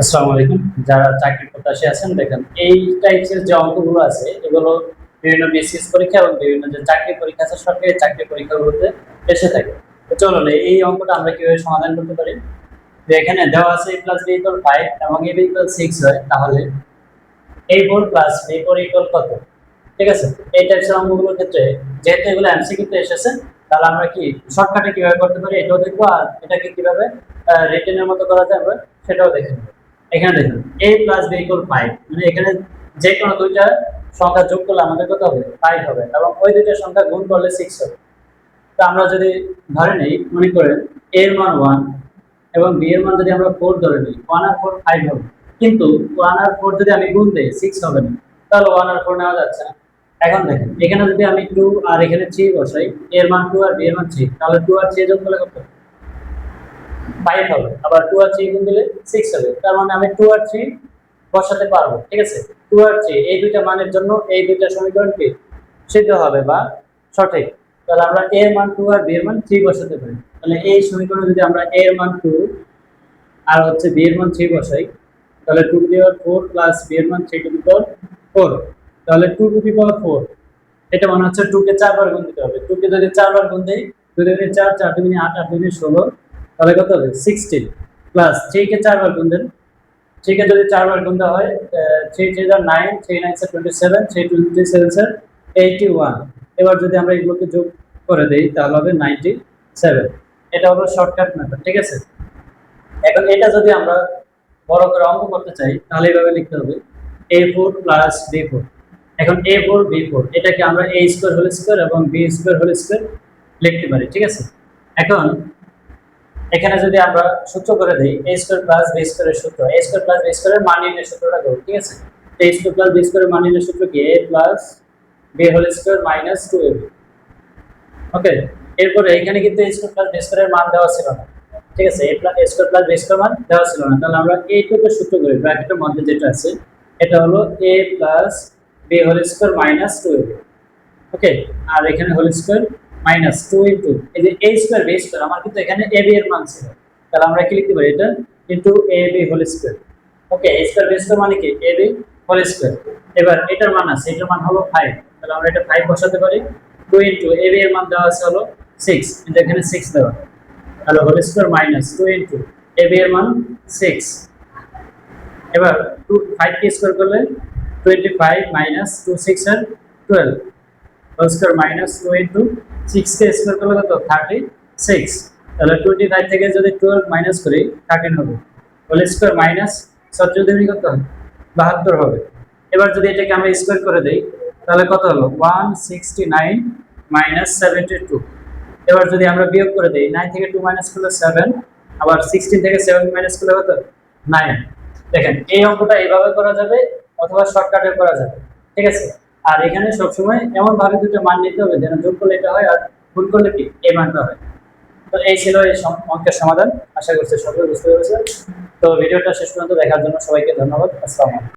আসসালামু আলাইকুম। যারা চাকরি প্রত্যাশী আছেন দেখেন এই টাইপসের যে অঙ্কগুলো আছে এগুলো বিভিন্ন বিসিএস পরীক্ষা এবং বিভিন্ন যে চাকরি পরীক্ষা আছে সরকারি চাকরি পরীক্ষাগুলোতে এসে থাকে। তো চলুন এই অঙ্কটা আমরা কিভাবে সমাধান করতে পারি। যে এখানে দেওয়া আছে a + b = 5 এবং a b = 6 হয়, তাহলে a4 + b4 = কত? ঠিক আছে, এই টাইপসের অঙ্কগুলোর ক্ষেত্রে যেহেতু এগুলো এমসিকিউ তে এসেছে, তাহলে আমরা কি শর্টকাটে কিভাবে করতে পারি এটাও দেখবো, আর এটাকে কিভাবে রিটেনের মতো করা যাবে সেটাও দেখে নেব। এখানে দেখুন a + b = 5, মানে এখানে যে কোনো দুইটা সংখ্যা যোগ করলে আমাদের কত হবে? 5 হবে, এবং ওই দুইটা সংখ্যা গুণ করলে 6 হবে। তো আমরা যদি ধরে নেই, মনে করেন a এর মান 1 এবং b এর মান যদি আমরা 4 ধরে নিই, 1 আর 4 5 হবে, কিন্তু 1 আর 4 যদি আমি গুণ দেই 6 হবে না, তাহলে 1 আর 4 নেওয়া যাচ্ছে না। এখন দেখেন এখানে যদি আমি 2 আর এখানে 3 বসাই, a এর মান 2 আর b এর মান 3, তাহলে 2 আর 3 যোগ করলে কত? 5 হবে। আবার 2 আর 3 গুণ দিলে 6 হবে। তার মানে আমি 2 আর 3 বসাতে পারবো। ঠিক আছে, 2 আর 3 এই দুইটা মানের জন্য এই দুইটা সমীকরণ কি সিদ্ধ হবে বা সঠিক। তাহলে আমরা a এর মান 2 আর b এর মান 3 বসাতে পারি। তাহলে এই সমীকরণে যদি আমরা a এর মান 2 আর হচ্ছে b এর মান 3 বসাই, তাহলে 2 to the power 4 plus b এর মান 3 টু দি পাওয়ার 4, তাহলে 2 টু দি পাওয়ার 4, এটা মানে হচ্ছে 2 কে 4 বার গুণ দিতে হবে। 2 কে যদি 4 বার গুণ দেই, 2 দুগুণে 4, 4 দুগুণে 8, 8 দুগুণে 16, তাহলে কত হবে? 16 প্লাস 3 কে 4 বার গুণ দেন। 3 কে যদি 4 বার গুণ দেওয়া হয়, 3 3 যা 9, 3 9 27, 3 27 81। এবার যদি আমরা এগুলোকে যোগ করে দেই তাহলে হবে 97। এটা হলো শর্টকাট মেথড। ঠিক আছে, এখন এটা যদি আমরা বড় করে অঙ্ক করতে চাই তাহলে এইভাবে লিখতে হবে a4 + b4। এখন a4 b4 এটাকে আমরা a স্কয়ার হোল স্কয়ার এবং b স্কয়ার হোল স্কয়ার লিখতে পারি। ঠিক আছে, এখন এখানে যদি আমরা সূত্র করে দেই a স্কয়ার + b স্কয়ার এর সূত্র, a স্কয়ার + b স্কয়ার এর মান নির্ণয়ের সূত্রটা করব। ঠিক আছে, a স্কয়ার + b স্কয়ার এর মান নির্ণয়ের সূত্র কি? a + b whole square - 2ab। Okay, এরপরে এখানে কিন্তু a স্কয়ার + b স্কয়ার এর মান দেওয়া ছিল না। ঠিক আছে, a স্কয়ার + b স্কয়ার মান দেওয়া ছিল না, তাহলে আমরা এই টুকুর সূত্র করি। ব্র্যাকেটের মধ্যে যেটা আছে এটা হলো a + b whole square - 2ab। Okay, আর এখানে হোল স্কয়ার -2 ইনটু এই যে a স্কয়ার b স্কয়ার, আমার কিন্তু এখানে ab এর মান ছিল, তাহলে আমরা কি লিখতে পারি? এটা into ab whole square. Okay, a square b square মানে কি? ab whole square. এবার এটার মান আছে, এটার মান হলো 5, তাহলে আমরা এটা 5 বসাতে পারি। 2 ইনটু ab এর মান দেওয়া আছে হলো 6, কিন্তু এখানে 6 দেওয়া, তাহলে হোল স্কয়ার -2 ইনটু ab এর মান 6। এবার 5 কে স্কয়ার করলে 25 - 2 6 আর 12, হোল স্কয়ার -2 ইনটু 6 কে স্কয়ার করলে কত? 36। তাহলে 25 থেকে যদি 12 মাইনাস করি 13 হবে। হোল স্কয়ার মাইনাস 17 দুগুণে কত হবে? 72 হবে। এবার যদি এটাকে আমরা স্কয়ার করে দেই তাহলে কত হলো? 169 - 72। এবার যদি আমরা বিয়োগ করে দেই, 9 থেকে 2 মাইনাস করলে 7, আবার 16 থেকে 7 মাইনাস করলে কত? 9। দেখেন এই অঙ্কটা এইভাবে করা যাবে অথবা শর্টকাটে করা যাবে। ঠিক আছে, আর এখানে সবসময় এমন ভাবে দুটো মান নিতে হবে যেন যোগ করলে এটা হয় আর গুণ করলে কি এই মানটা হয়। তো এই ছিল এই অঙ্কের সমাধান। আশা করছি সকলে বুঝতে পেরেছেন। তো ভিডিওটা শেষ পর্যন্ত দেখার জন্য সবাইকে ধন্যবাদ। আসসালামু আলাইকুম।